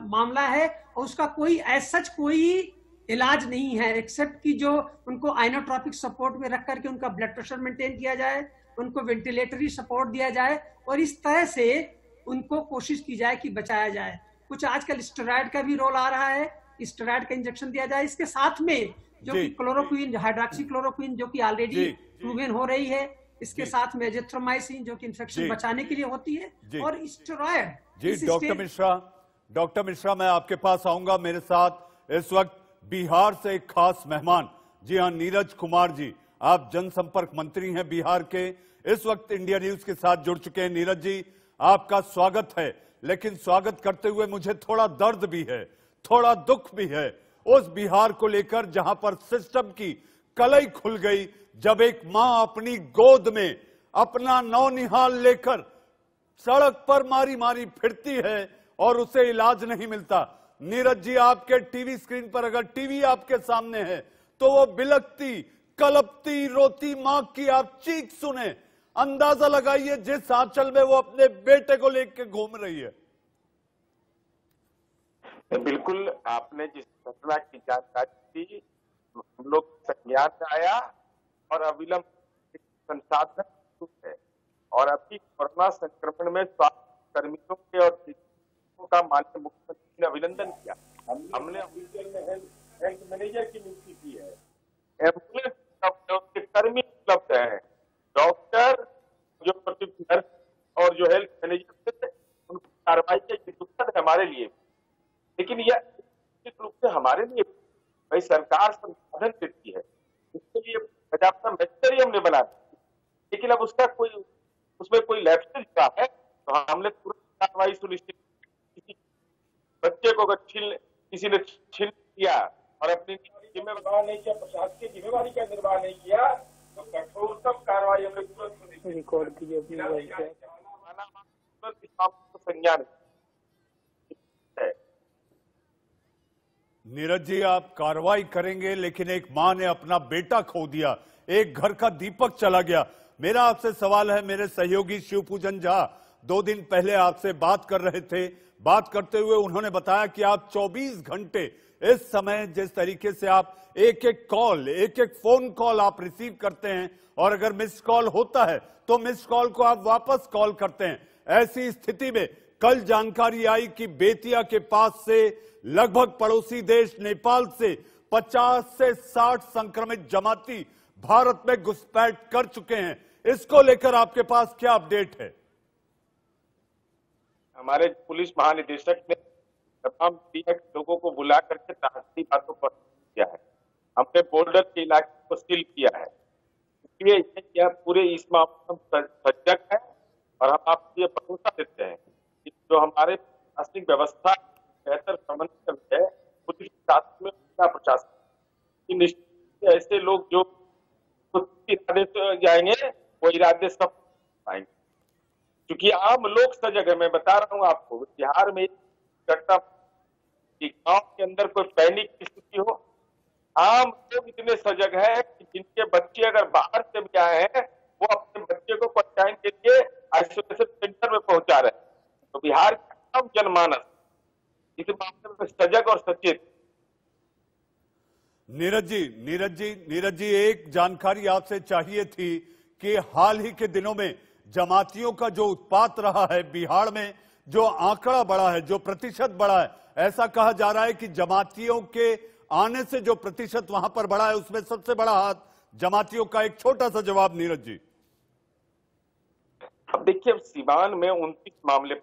मामला है और उसका कोई सच कोई इलाज नहीं है, एक्सेप्ट कि जो उनको आइनोट्रॉपिक सपोर्ट में रख करके उनका ब्लड प्रेशर मेंटेन किया जाए, उनको वेंटिलेटरी सपोर्ट दिया जाए और इस तरह से उनको कोशिश की जाए कि बचाया जाए। कुछ आजकल स्टेरॉइड का भी रोल आ रहा है, स्टेरॉइड का इंजेक्शन दिया जाए। इसके साथ में जो कि क्लोरोक्विन, हाइड्रोक्सी क्लोरोक्विन जो कि ऑलरेडी प्रूवन हो रही है, इसके साथ में एजिथ्रोमाइसिन जो कि इन्फेक्शन बचाने के लिए होती है, और स्टेरॉइड। जी डॉक्टर मिश्रा, मैं आपके पास आऊंगा। मेरे साथ इस वक्त बिहार से एक खास मेहमान, जी हाँ, नीरज कुमार जी, आप जनसंपर्क मंत्री हैं बिहार के, इस वक्त इंडिया न्यूज के साथ जुड़ चुके हैं। नीरज जी, आपका स्वागत है। लेकिन स्वागत करते हुए मुझे थोड़ा दर्द भी है, थोड़ा दुख भी है उस बिहार को लेकर जहां पर सिस्टम की कलई खुल गई, जब एक मां अपनी गोद में अपना नौनिहाल लेकर सड़क पर मारी मारी फिरती है और उसे इलाज नहीं मिलता। नीरज जी, आपके टीवी स्क्रीन पर अगर टीवी आपके सामने है तो वो बिलखती, कलपती, रोती मां की आप चीख सुने, अंदाजा लगाइए जिस आंचल में वो अपने बेटे को लेकर घूम रही है। बिल्कुल, आपने जिस घटना की जानकारी दी, हम लोग संज्ञान में आया और अविलंब संसाधन है। और अभी कोरोना संक्रमण में स्वास्थ्य कर्मियों के और चिकित्सकों का माननीय मुख्यमंत्री ने अभिनंदन किया। हमने हेल्थ मैनेजर की नियुक्ति की है, एम्बुलेंस के कर्मी उपलब्ध है, डॉक्टर जो नर्स और जो हेल्थ मैनेजर थे उनकी कार्रवाई की दुखद है हमारे लिए। लेकिन यह निश्चित रूप से हमारे लिए भाई सरकार संसाधन देती है, इसके लिए पर्याप्त मशीनरी हमने बना दी, लेकिन अब उसमें कोई लैप्सेज हुआ है तो हमने तुरंत कार्रवाई सुनिश्चित। किसी बच्चे को अगर किसी ने छीन किया और अपनी जिम्मेवारी नहीं किया, प्रशासकीय जिम्मेवारी का निर्वाह नहीं किया, तो कठोरतम कार्रवाई हमने तुरंत रिकॉर्ड की संज्ञान। नीरज जी, आप कार्रवाई करेंगे, लेकिन एक मां ने अपना बेटा खो दिया, एक घर का दीपक चला गया। मेरा आपसे सवाल है, मेरे सहयोगी शिवपूजन झा 2 दिन पहले आपसे बात कर रहे थे। बात करते हुए उन्होंने बताया कि आप 24 घंटे इस समय जिस तरीके से आप एक एक फोन कॉल आप रिसीव करते हैं और अगर मिस कॉल होता है तो मिस कॉल को आप वापस कॉल करते हैं। ऐसी स्थिति में कल जानकारी आई कि बेतिया के पास से लगभग पड़ोसी देश नेपाल से 50 से 60 संक्रमित जमाती भारत में घुसपैठ कर चुके हैं। इसको लेकर आपके पास क्या अपडेट है? हमारे पुलिस महानिदेशक ने तमाम लोगों को बुला करके ताकती बातों पर किया है। हमने बॉर्डर के इलाके को सील किया है, इसलिए यह पूरे इस मामले में सजग है और हम आपको ये भरोसा देते हैं कि जो हमारे प्रशासनिक व्यवस्था बेहतर समन्वय है पुलिस शासन में प्रशासन, निश्चित ऐसे लोग जो इरादे से जाएंगे वो इरादे सब पाएंगे, क्योंकि आम लोग सजग है। मैं बता रहा हूँ आपको, बिहार में घटना गांव के अंदर कोई पैनिक की स्थिति हो आम लोग इतने सजग है कि जिनके बच्चे अगर बाहर से भी आए हैं वो अपने बच्चे को क्वारंटाइन के लिए आइसोलेशन सेंटर में पहुंचा रहे हैं। तो बिहार का आम जनमानस इस मामले में सजग और सचेत। नीरज जी एक जानकारी आपसे चाहिए थी कि हाल ही के दिनों में जमातियों का जो उत्पात रहा है बिहार में, जो आंकड़ा बढ़ा है, जो प्रतिशत बढ़ा है, ऐसा कहा जा रहा है कि जमातियों के आने से जो प्रतिशत वहां पर बढ़ा है उसमें सबसे बड़ा हाथ जमातियों का। एक छोटा सा जवाब नीरज जी। अब देखिए सीवान में 29 मामले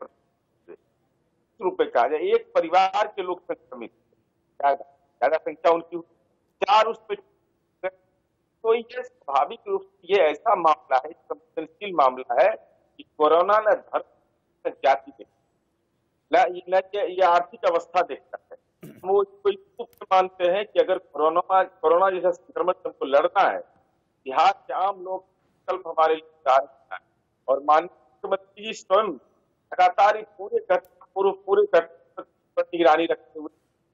रुपए का एक परिवार के लोग संक्रमित, ज्यादा संख्या उनकी 4 उस पे। तो ये स्वाभाविक रूप से ये ऐसा मामला है, संवेदनशील मामला है कि कोरोना न धर्म न जाति देखता, ये आर्थिक अवस्था देखता है। वो कोई मानते हैं कि अगर कोरोना जैसा संक्रमण हमको लड़ना है, बिहार के आम लोग विकल्प हमारे लिए तैयार है। और माननीय मुख्यमंत्री जी स्वयं लगातार पूरे पर निगरानी रखते हुए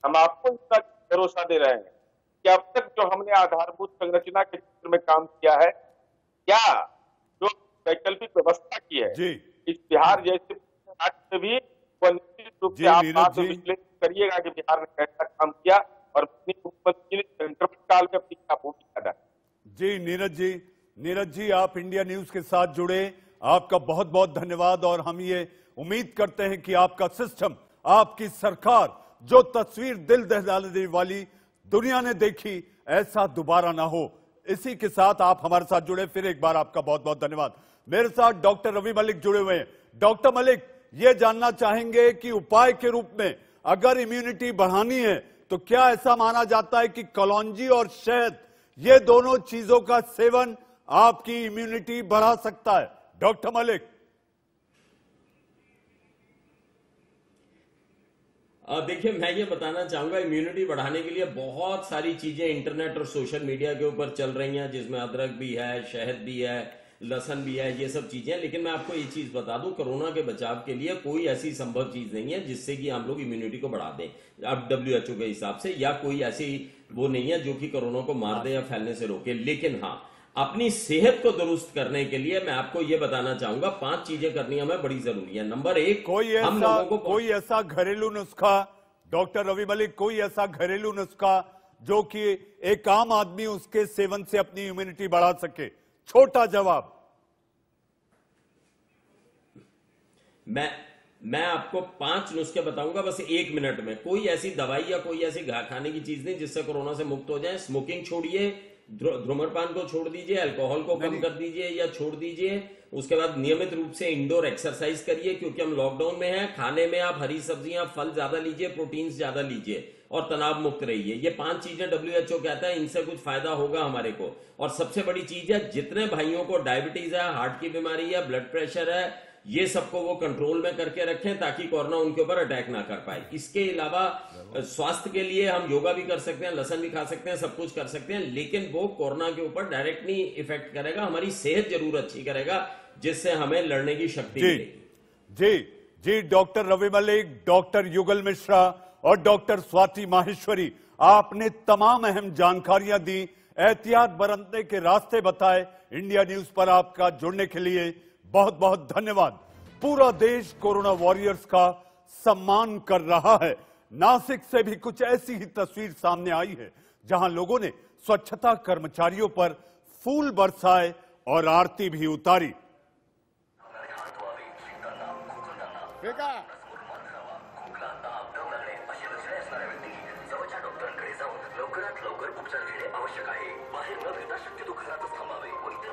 हम आपको इसका भरोसा दे रहे हैं कि अब तक जो हमने आधारभूत संरचना के क्षेत्र में काम किया है, क्या जो वैकल्पिक व्यवस्था की है इस बिहार जैसे राज्य में भी वो निश्चित रूप से आप विश्लेषण करिएगा कि बिहार ने कैसा काम किया और मुख्यमंत्री ने संक्रमण काल में अपनी क्या भूमिका अदा की। नीरज जी आप इंडिया न्यूज के साथ जुड़े, आपका बहुत बहुत धन्यवाद। और हम ये उम्मीद करते हैं कि आपका सिस्टम, आपकी सरकार, जो तस्वीर दिल दहलाने वाली दुनिया ने देखी, ऐसा दोबारा ना हो। इसी के साथ आप हमारे साथ जुड़े, फिर एक बार आपका बहुत बहुत धन्यवाद। मेरे साथ डॉक्टर रवि मलिक जुड़े हुए हैं। डॉक्टर मलिक, ये जानना चाहेंगे कि उपाय के रूप में अगर इम्यूनिटी बढ़ानी है तो क्या ऐसा माना जाता है कि कलौंजी और शहद, ये दोनों चीजों का सेवन आपकी इम्यूनिटी बढ़ा सकता है? डॉक्टर मलिक। देखिए मैं ये बताना चाहूंगा, इम्यूनिटी बढ़ाने के लिए बहुत सारी चीजें इंटरनेट और सोशल मीडिया के ऊपर चल रही हैं, जिसमें अदरक भी है, शहद भी है, लहसुन भी है, ये सब चीजें। लेकिन मैं आपको ये चीज बता दूं, कोरोना के बचाव के लिए कोई ऐसी संभव चीज नहीं है जिससे कि हम लोग इम्यूनिटी को बढ़ा दें अब WHO के हिसाब से, या कोई ऐसी वो नहीं है जो कि कोरोना को मार दे या फैलने से रोके। लेकिन हाँ, अपनी सेहत को दुरुस्त करने के लिए मैं आपको ये बताना चाहूंगा 5 चीजें करनी हमें बड़ी जरूरी है। नंबर 1, कोई ऐसा घरेलू नुस्खा, डॉक्टर रवि मलिक, कोई ऐसा घरेलू नुस्खा जो कि एक आम आदमी उसके सेवन से अपनी इम्यूनिटी बढ़ा सके? छोटा जवाब। मैं आपको 5 नुस्खे बताऊंगा बस 1 मिनट में। कोई ऐसी दवाई या कोई ऐसी खाने की चीज नहीं जिससे कोरोना से मुक्त हो जाए। स्मोकिंग छोड़िए, धूम्रपान को छोड़ दीजिए, अल्कोहल को कम कर दीजिए या छोड़ दीजिए। उसके बाद नियमित रूप से इंडोर एक्सरसाइज करिए, क्योंकि हम लॉकडाउन में हैं। खाने में आप हरी सब्जियां, फल ज्यादा लीजिए, प्रोटीन ज्यादा लीजिए और तनाव मुक्त रहिए। ये 5 चीजें WHO कहता है, इनसे कुछ फायदा होगा हमारे को। और सबसे बड़ी चीज है, जितने भाइयों को डायबिटीज है, हार्ट की बीमारी है, ब्लड प्रेशर है, ये सबको वो कंट्रोल में करके रखें ताकि कोरोना उनके ऊपर अटैक ना कर पाए। इसके अलावा स्वास्थ्य के लिए हम योगा भी कर सकते हैं, लहसुन भी खा सकते हैं, सब कुछ कर सकते हैं, लेकिन वो कोरोना के ऊपर डायरेक्ट नहीं इफेक्ट करेगा, हमारी सेहत जरूर अच्छी करेगा, जिससे हमें लड़ने की शक्ति मिलेगी। जी डॉक्टर रवि मलिक, डॉक्टर युगल मिश्रा और डॉक्टर स्वाति माहेश्वरी, आपने तमाम अहम जानकारियां दी, एहतियात बरतने के रास्ते बताए। इंडिया न्यूज पर आपका जुड़ने के लिए बहुत बहुत धन्यवाद। पूरा देश कोरोना वॉरियर्स का सम्मान कर रहा है। नासिक से भी कुछ ऐसी ही तस्वीर सामने आई है, जहां लोगों ने स्वच्छता कर्मचारियों पर फूल बरसाए और आरती भी उतारी।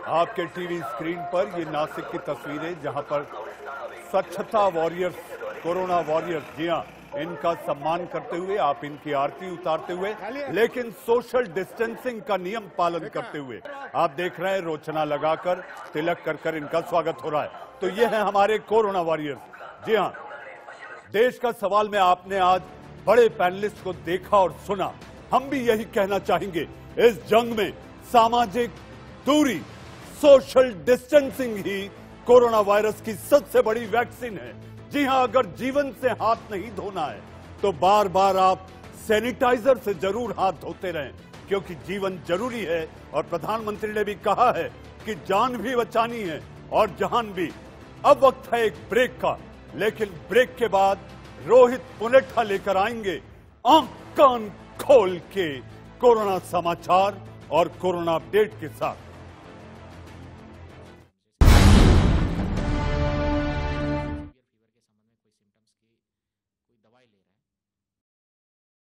आपके टीवी स्क्रीन पर ये नासिक की तस्वीरें, जहां पर स्वच्छता वॉरियर्स, कोरोना वॉरियर्स, जी हां, इनका सम्मान करते हुए, आप इनकी आरती उतारते हुए, लेकिन सोशल डिस्टेंसिंग का नियम पालन करते हुए आप देख रहे हैं, रोचना लगाकर, तिलक कर इनका स्वागत हो रहा है। तो ये है हमारे कोरोना वॉरियर्स। जी हां, देश का सवाल में आपने आज बड़े पैनलिस्ट को देखा और सुना। हम भी यही कहना चाहेंगे, इस जंग में सामाजिक दूरी, सोशल डिस्टेंसिंग ही कोरोना वायरस की सबसे बड़ी वैक्सीन है। जी हां, अगर जीवन से हाथ नहीं धोना है तो बार बार आप सैनिटाइजर से जरूर हाथ धोते रहें। क्योंकि जीवन जरूरी है और प्रधानमंत्री ने भी कहा है कि जान भी बचानी है और जहान भी। अब वक्त है एक ब्रेक का, लेकिन ब्रेक के बाद रोहित पुनेठा लेकर आएंगे आंख कान खोल के कोरोना समाचार और कोरोना अपडेट के साथ।